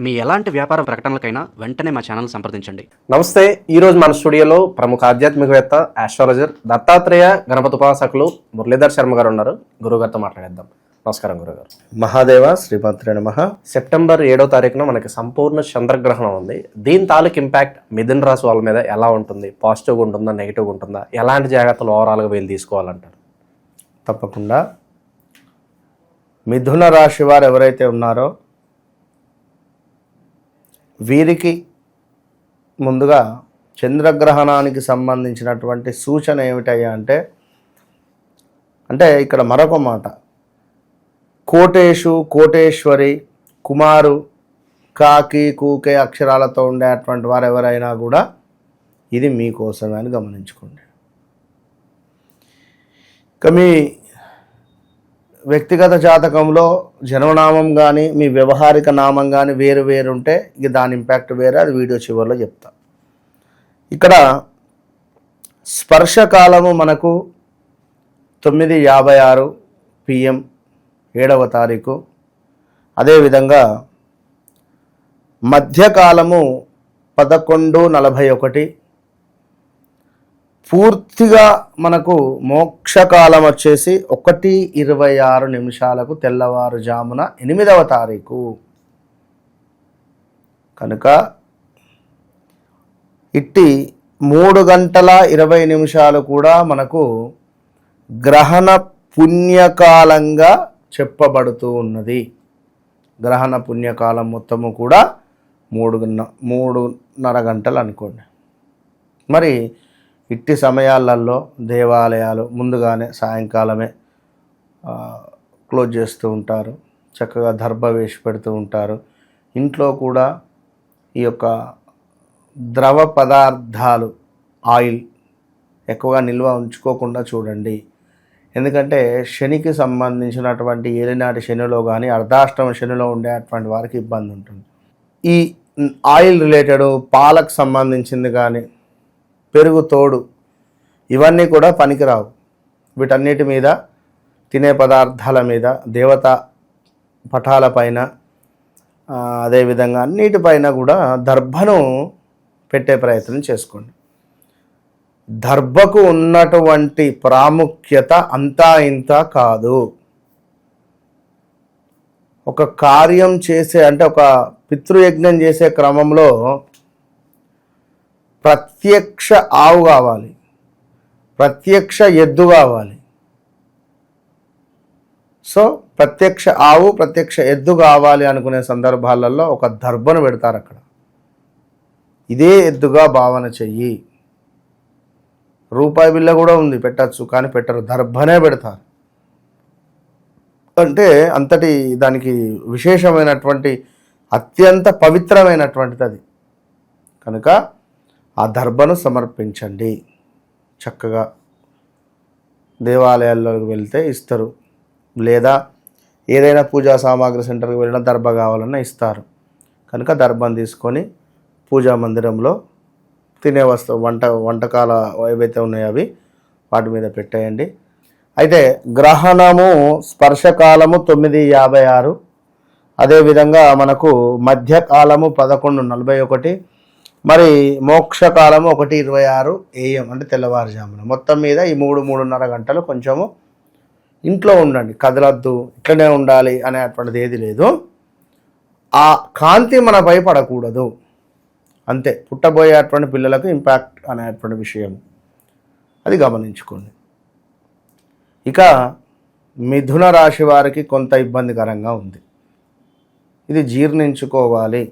మీ ఎలాంటి వ్యాపార ప్రకటనలకైనా వెంటనే మా ఛానల్ సంప్రదించండి. నమస్తే. ఈరోజు మన స్టూడియోలో ప్రముఖ ఆధ్యాత్మికవేత్త, ఆస్ట్రాలజర్, దత్తాత్రేయ గణపతి ఉపాసకులు మురళీధర్ శర్మ గారు ఉన్నారు. గురుగారితో మాట్లాడేద్దాం. నమస్కారం గురుగారు. మహాదేవ శ్రీమాత్రే నమః. సెప్టెంబర్ 7వ తారీఖున మనకి సంపూర్ణ చంద్రగ్రహణం ఉంది. దీని తాలూకు ఇంపాక్ట్ మిథున రాశి వాళ్ళ మీద ఎలా ఉంటుంది? పాజిటివ్గా ఉంటుందా, నెగిటివ్గా ఉంటుందా? ఎలాంటి జాగ్రత్తలు ఓవరాల్గా వీళ్ళు తీసుకోవాలంటారు? తప్పకుండా మిథున రాశి వారు ఎవరైతే ఉన్నారో వీరికి ముందుగా చంద్రగ్రహణానికి సంబంధించినటువంటి సూచన ఏమిటయ్యా అంటే ఇక్కడ మరొక మాట, కోటేషు, కోటేశ్వరి, కుమారు, కాకి, కూకే అక్షరాలతో ఉండేటువంటి వారు ఎవరైనా కూడా ఇది మీకోసమే అని గమనించుకోండి. ఇక మీ వ్యక్తిగత జాతకంలో జన్మనామం కానీ మీ వ్యవహారిక నామం కానీ వేరు వేరు ఉంటే ఇక దాని ఇంపాక్ట్ వేరే, అది వీడియో చివరిలో చెప్తా. ఇక్కడ స్పర్శకాలము మనకు 9:56 PM 7వ తారీఖు. అదేవిధంగా మధ్యకాలము 11:41. పూర్తిగా మనకు మోక్షకాలం వచ్చేసి 1:26 తెల్లవారుజామున 8వ తారీఖు. కనుక ఇట్టి 3:20 కూడా మనకు గ్రహణ పుణ్యకాలంగా చెప్పబడుతూ ఉన్నది. గ్రహణ పుణ్యకాలం మొత్తము కూడా 3:30 గంటలు అనుకోండి. మరి ఇట్టి సమయాలలో దేవాలయాలు ముందుగానే సాయంకాలమే క్లోజ్ చేస్తూ ఉంటారు. చక్కగా దర్భ వేసి పెడుతూ ఉంటారు. ఇంట్లో కూడా ఈ యొక్క ద్రవ పదార్థాలు, ఆయిల్ ఎక్కువగా నిల్వ ఉంచుకోకుండా చూడండి. ఎందుకంటే శనికి సంబంధించినటువంటి ఏలినాటి శనిలో కానీ అర్ధాష్టమ శనిలో ఉండేటువంటి వారికి ఇబ్బంది ఉంటుంది. ఈ ఆయిల్ రిలేటెడ్, పాలకు సంబంధించింది కానీ, పెరుగు తోడు, ఇవన్నీ కూడా పనికిరావు. వీటన్నిటి మీద, తినే పదార్థాల మీద, దేవతా పటాల పైన, అదేవిధంగా అన్నిటిపైన కూడా దర్భను పెట్టే ప్రయత్నం చేసుకోండి. దర్భకు ఉన్నటువంటి ప్రాముఖ్యత అంతా ఇంత కాదు. ఒక కార్యం చేసే, అంటే ఒక పితృయజ్ఞం చేసే క్రమంలో ప్రత్యక్ష ఆవు కావాలి, ప్రత్యక్ష ఎద్దు కావాలి. సో ప్రత్యక్ష ఆవు, ప్రత్యక్ష ఎద్దు కావాలి అనుకునే సందర్భాలలో ఒక దర్భను పెడతారు. అక్కడ ఇదే ఎద్దుగా భావన చెయ్యి. రూపాయి బిళ్ళ కూడా ఉంది, పెట్టచ్చు, కానీ పెట్టరు, దర్భనే పెడతారు. అంటే అంతటి దానికి విశేషమైనటువంటి, అత్యంత పవిత్రమైనటువంటిది అది. కనుక ఆ దర్భను సమర్పించండి. చక్కగా దేవాలయాల్లోకి వెళ్తే ఇస్తారు, లేదా ఏదైనా పూజా సామాగ్రి సెంటర్కి వెళ్ళినా దర్భ కావాలన్నా ఇస్తారు. కనుక దర్భను తీసుకొని పూజా మందిరంలో తినే వంటకాల ఏవైతే ఉన్నాయో అవి వాటి మీద పెట్టేయండి. అయితే గ్రహణము స్పర్శకాలము 9:56. అదేవిధంగా మనకు మధ్యకాలము 11:41. మరి మోక్షకాలము 1:26 AM, అంటే తెల్లవారుజామున. మొత్తం మీద ఈ 3:30 గంటలు కొంచెము ఇంట్లో ఉండండి, కదలద్దు, ఇట్లనే ఉండాలి అనేటువంటిది ఏది లేదు. ఆ కాంతి మనపై పడకూడదు, అంతే. పుట్టబోయేటువంటి పిల్లలకు ఇంపాక్ట్ అనేటువంటి విషయం అది గమనించుకోండి. ఇక మిథున రాశి వారికి కొంత ఇబ్బందికరంగా ఉంది. ఇది జీర్ణించుకోవాలి.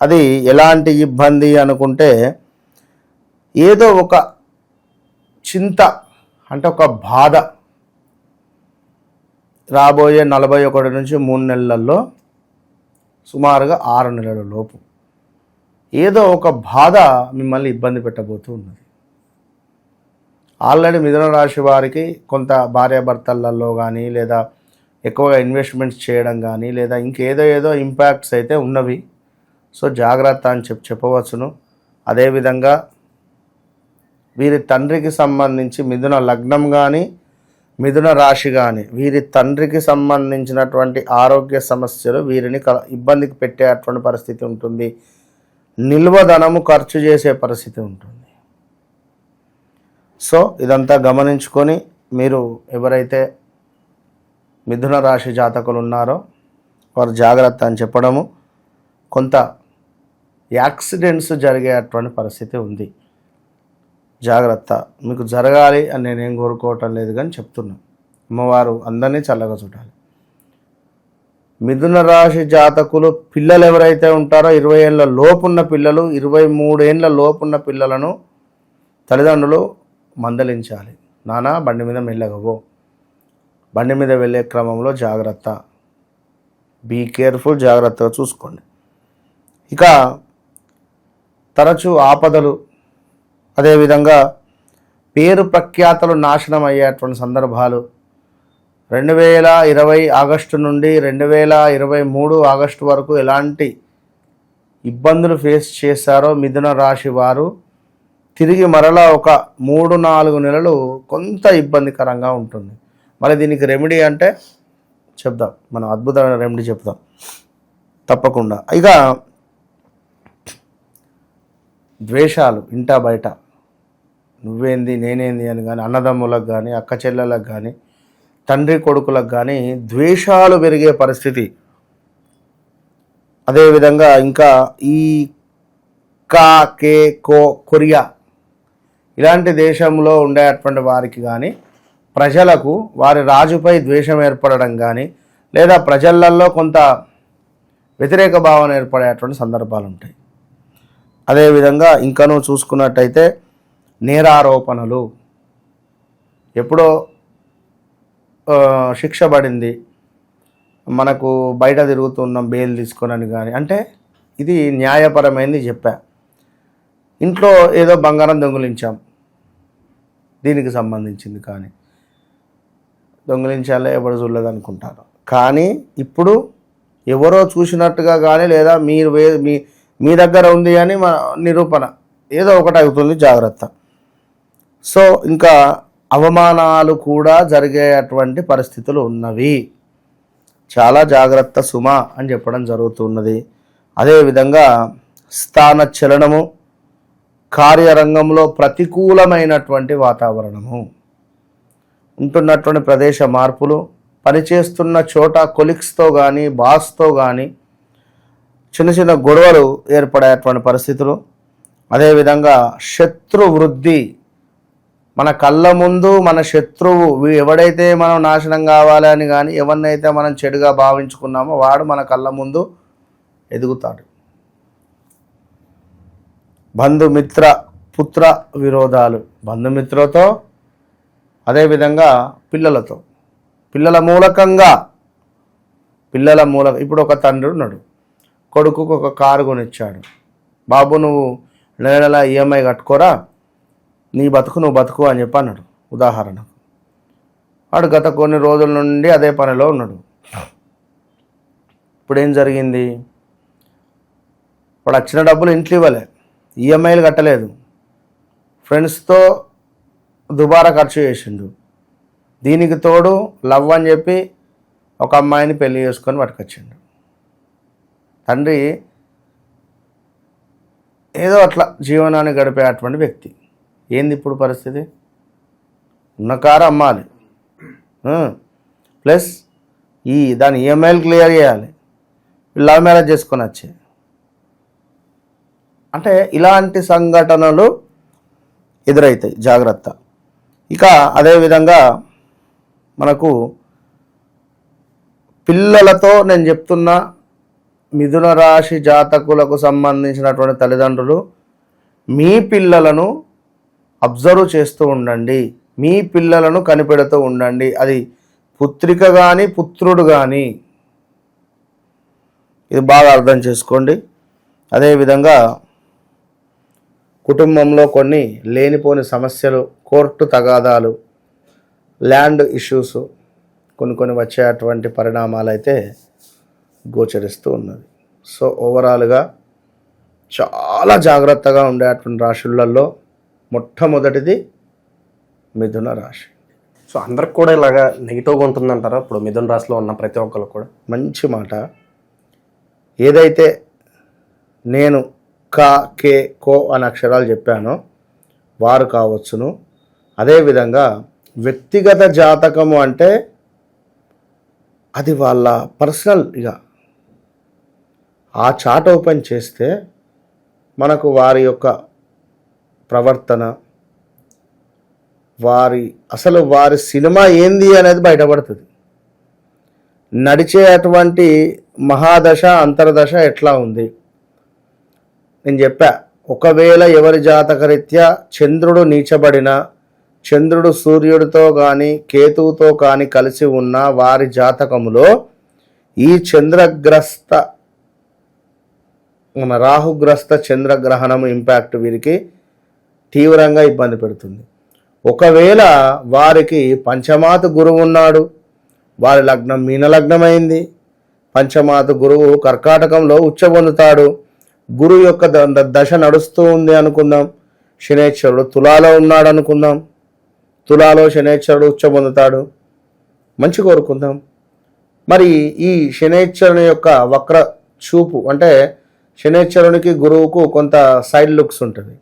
అది ఎలాంటి ఇబ్బంది అనుకుంటే, ఏదో ఒక చింత, అంటే ఒక బాధ రాబోయే 41 నుంచి 3 నెలల్లో, సుమారుగా 6 నెలల లోపు ఏదో ఒక బాధ మిమ్మల్ని ఇబ్బంది పెట్టబోతూ ఉన్నది. ఆల్రెడీ మిథున రాశి వారికి కొంత భార్యాభర్తలలో కానీ, లేదా ఎక్కువగా ఇన్వెస్ట్మెంట్స్ చేయడం కానీ, లేదా ఇంకేదో ఇంపాక్ట్స్ అయితే ఉన్నవి. సో జాగ్రత్త అని చెప్పవచ్చును. అదేవిధంగా వీరి తండ్రికి సంబంధించి మిథున లగ్నం కానీ మిథున రాశి కానీ వీరి తండ్రికి సంబంధించినటువంటి ఆరోగ్య సమస్యలు వీరిని ఇబ్బందికి పెట్టేటువంటి పరిస్థితి ఉంటుంది. నిల్వ ధనము ఖర్చు చేసే పరిస్థితి ఉంటుంది. సో ఇదంతా గమనించుకొని మీరు ఎవరైతే మిథున రాశి జాతకులు ఉన్నారో వారు జాగ్రత్త అని చెప్పడము. కొంత యాక్సిడెంట్స్ జరిగేటువంటి పరిస్థితి ఉంది. జాగ్రత్త. మీకు జరగాలి అని నేనేం కోరుకోవటం లేదు కానీ చెప్తున్నాను. అమ్మవారు అందరినీ చల్లగా చూడాలి. మిథున రాశి జాతకులు పిల్లలు ఎవరైతే ఉంటారో 20 ఏళ్ళ లోపున్న పిల్లలు, 23 ఏళ్ళ లోపున్న పిల్లలను తల్లిదండ్రులు మందలించాలి. నానా బండి మీద మెల్లగవో, బండి మీద వెళ్ళే క్రమంలో జాగ్రత్త, బీ కేర్ఫుల్, జాగ్రత్తగా చూసుకోండి. ఇక తరచూ ఆపదలు, అదేవిధంగా పేరు ప్రఖ్యాతలు నాశనం అయ్యేటువంటి సందర్భాలు 2020 ఆగస్టు నుండి 2023 ఆగస్టు వరకు ఎలాంటి ఇబ్బందులు ఫేస్ చేశారో మిథున రాశి వారు తిరిగి మరలా ఒక 3-4 నెలలు కొంత ఇబ్బందికరంగా ఉంటుంది. మరి దీనికి రెమెడీ అంటే చెప్దాం, మనం అద్భుతమైన రెమెడీ చెప్దాం తప్పకుండా. ఇక ద్వేషాలు ఇంటా బయట, నువ్వేంది నేనేంది అని కానీ, అన్నదమ్ములకు కానీ, అక్క చెల్లెలకు కానీ, తండ్రి కొడుకులకు కానీ ద్వేషాలు పెరిగే పరిస్థితి. అదేవిధంగా ఇంకా ఈ కొరియా ఇలాంటి దేశంలో ఉండేటువంటి వారికి కానీ, ప్రజలకు వారి రాజుపై ద్వేషం ఏర్పడడం కానీ, లేదా ప్రజలల్లో కొంత వ్యతిరేక భావన ఏర్పడేటువంటి సందర్భాలు ఉంటాయి. అదేవిధంగా ఇంకనూ చూసుకున్నట్టయితే నేరారోపణలు, ఎప్పుడో శిక్ష పడింది, మనకు బయట తిరుగుతున్నాం బెయిల్ తీసుకొనని కానీ, అంటే ఇది న్యాయపరమైనది చెప్పా. ఇంట్లో ఏదో బంగారం దొంగిలించాం, దీనికి సంబంధించింది కానీ దొంగిలించాలే ఎవరు చూడలేదు అనుకుంటారు. కానీ ఇప్పుడు ఎవరో చూసినట్టుగా కానీ, లేదా మీరు మీ దగ్గర ఉంది అని నిరూపణ ఏదో ఒకటి అవుతుంది. జాగ్రత్త. సో ఇంకా అవమానాలు కూడా జరిగేటువంటి పరిస్థితులు ఉన్నవి. చాలా జాగ్రత్త సుమా అని చెప్పడం జరుగుతున్నది. అదేవిధంగా స్థాన చలనము, కార్యరంగంలో ప్రతికూలమైనటువంటి వాతావరణము, ఉంటున్నటువంటి ప్రదేశ మార్పులు, పనిచేస్తున్న చోట కొలిక్స్తో కానీ బాస్తో కానీ చిన్న చిన్న గొడవలు ఏర్పడేటువంటి పరిస్థితులు. అదేవిధంగా శత్రు వృద్ధి, మన కళ్ళ ముందు మన శత్రువు ఎవడైతే మనం నాశనం కావాలని కానీ ఎవరినైతే మనం చెడుగా భావించుకున్నామో వాడు మన కళ్ళ ముందు ఎదుగుతాడు. బంధుమిత్ర పుత్ర విరోధాలు, బంధుమిత్రులతో, అదేవిధంగా పిల్లలతో, పిల్లల మూలకంగా ఇప్పుడు ఒక తండ్రి ఉన్నాడు, కొడుకుకు ఒక కారు కొనిచ్చాడు. బాబు నువ్వు నెల ఈఎంఐ కట్టుకోరా, నీ బతుకు నువ్వు బతుకు అని చెప్పి అన్నాడు ఉదాహరణకు. వాడు గత కొన్ని రోజుల నుండి అదే పనిలో ఉన్నాడు. ఇప్పుడు ఏం జరిగింది, వాడు వచ్చిన డబ్బులు ఇంట్లో ఇవ్వలే, ఈఎంఐలు కట్టలేదు, ఫ్రెండ్స్తో దుబారా ఖర్చు చేసిండు. దీనికి తోడు లవ్ అని చెప్పి ఒక అమ్మాయిని పెళ్లి చేసుకొని పట్టుకొచ్చిండు. తండ్రి ఏదో అట్లా జీవనాన్ని గడిపేటువంటి వ్యక్తి. ఏంది ఇప్పుడు పరిస్థితి, ఉన్న కారు అమ్మాలి, ప్లస్ దాని ఈఎంఐలు క్లియర్ చేయాలి, లవ్ మ్యారేజ్ చేసుకొని వచ్చే, అంటే ఇలాంటి సంఘటనలు ఎదురవుతాయి. జాగ్రత్త. ఇక అదేవిధంగా మనకు పిల్లలతో నేను చెప్తున్నా, మిథున రాశి జాతకులకు సంబంధించినటువంటి తల్లిదండ్రులు మీ పిల్లలను అబ్జర్వ్ చేస్తూ ఉండండి, మీ పిల్లలను కనిపెడుతూ ఉండండి. అది పుత్రిక కానీ పుత్రుడు కానీ, ఇది బాగా అర్థం చేసుకోండి. అదేవిధంగా కుటుంబంలో కొన్ని లేనిపోని సమస్యలు, కోర్టు తగాదాలు, ల్యాండ్ ఇష్యూస్ కొన్ని వచ్చేటువంటి పరిణామాలు అయితే గోచరిస్తూ ఉన్నది. సో ఓవరాల్గా చాలా జాగ్రత్తగా ఉండేటువంటి రాశులలో మొట్టమొదటిది మిథున రాశి. సో అందరికి కూడా ఇలాగా నెగిటివ్గా ఉంటుందంటారా ఇప్పుడు మిథున రాశిలో ఉన్న ప్రతి ఒక్కరికి కూడా? మంచి మాట. ఏదైతే నేను కా కే కో అనే అక్షరాలు చెప్పానో వారు కావచ్చును. అదేవిధంగా వ్యక్తిగత జాతకము అంటే అది వాళ్ళ పర్సనల్. ఇక ఆ చార్ట్ ఓపెన్ చేస్తే మనకు వారి యొక్క ప్రవర్తన, వారి సినిమా ఏంది అనేది బయటపడుతుంది. నడిచే అటువంటి మహాదశ అంతర్దశ ఎట్లా ఉంది నేను చెప్పా. ఒకవేళ ఎవరి జాతకరీత్యా చంద్రుడు నీచబడిన, చంద్రుడు సూర్యుడితో కానీ కేతువుతో కానీ కలిసి ఉన్న వారి జాతకములో ఈ చంద్రగ్రస్త మన రాహుగ్రస్త చంద్రగ్రహణము ఇంపాక్ట్ వీరికి తీవ్రంగా ఇబ్బంది పెడుతుంది. ఒకవేళ వారికి పంచమాతు గురువు ఉన్నాడు, వారి లగ్నం మీన లగ్నమైంది, పంచమాతు గురువు కర్కాటకంలో ఉచ్చబొందుతాడు, గురువు యొక్క దశ నడుస్తూ ఉంది అనుకుందాం, శనేశ్వరుడు తులాలో ఉన్నాడు అనుకుందాం, తులాలో శనేశ్వరుడు ఉచ్చబొందుతాడు, మంచి కోరుకుందాం. మరి ఈ శనేశ్వరుని యొక్క వక్ర చూపు అంటే శనేశ్వరునికి గురువుకు కొంత సైడ్ లుక్స్ ఉంటుంది,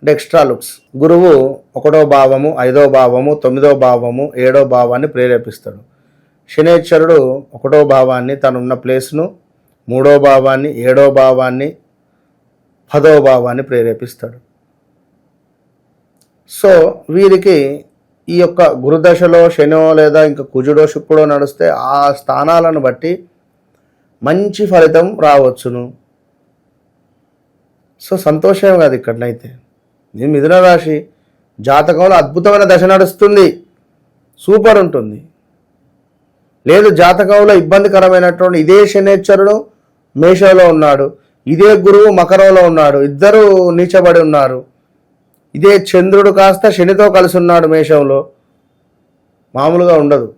అంటే ఎక్స్ట్రా లుక్స్. గురువు 1వ భావము, 5వ భావము, 9వ భావము, 7వ భావాన్ని ప్రేరేపిస్తాడు. శనేశ్వరుడు 1వ భావాన్ని, తనున్న ప్లేస్ను, 3వ భావాన్ని, 7వ భావాన్ని, 10వ భావాన్ని ప్రేరేపిస్తాడు. సో వీరికి ఈ యొక్క గురుదశలో శనో లేదా ఇంకా కుజుడో శుక్రుడో నడిస్తే ఆ స్థానాలను బట్టి మంచి ఫలితం రావచ్చును. సో సంతోషం కాదు ఇక్కడనైతే. నేను మిథున రాశి జాతకంలో అద్భుతమైన దశ నడుస్తుంది, సూపర్ ఉంటుంది. లేదు జాతకంలో ఇబ్బందికరమైనటువంటి ఇదే శనేశ్వరుడు మేషంలో ఉన్నాడు, ఇదే గురువు మకరంలో ఉన్నాడు, ఇద్దరు నీచబడి ఉన్నారు, ఇదే చంద్రుడు కాస్త శనితో కలిసి ఉన్నాడు మేషంలో, మామూలుగా ఉండదు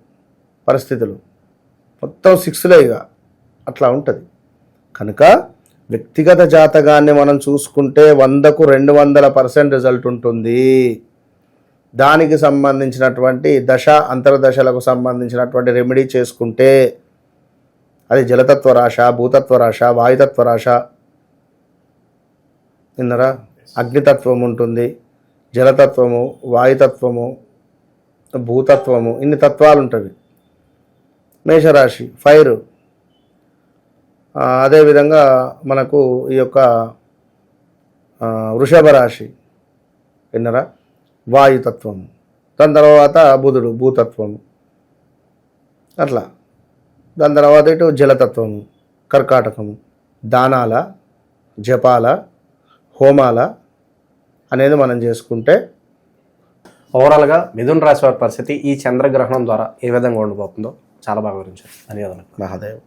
పరిస్థితులు, మొత్తం 6లే ఇక అట్లా ఉంటుంది. కనుక వ్యక్తిగత జాతకాన్ని మనం చూసుకుంటే 100కు 200% రిజల్ట్ ఉంటుంది. దానికి సంబంధించినటువంటి దశ అంతర్దశలకు సంబంధించినటువంటి రెమెడీ చేసుకుంటే, అది జలతత్వ రాశ, భూతత్వ రాశ, వాయుతత్వ రాశ, విన్నరా, అగ్నితత్వం ఉంటుంది, జలతత్వము, వాయుతత్వము, భూతత్వము, ఇన్ని తత్వాలు ఉంటుంది. మేషరాశి ఫైర్. అదేవిధంగా మనకు ఈ యొక్క వృషభ రాశి విన్నరా, వాయుతత్వము, దాని తర్వాత బుధుడు భూతత్వము, అట్లా దాని తర్వాత ఇటు జలతత్వము, కర్కాటకము, దానాల, జపాల, హోమాల అనేది మనం చేసుకుంటే ఓవరాల్గా మిథున రాశి వారి పరిస్థితి ఈ చంద్రగ్రహణం ద్వారా ఏ విధంగా ఉండబోతుందో చాలా బాగా వివరించారు. ధన్యవాదాలు. మహాదేవ్.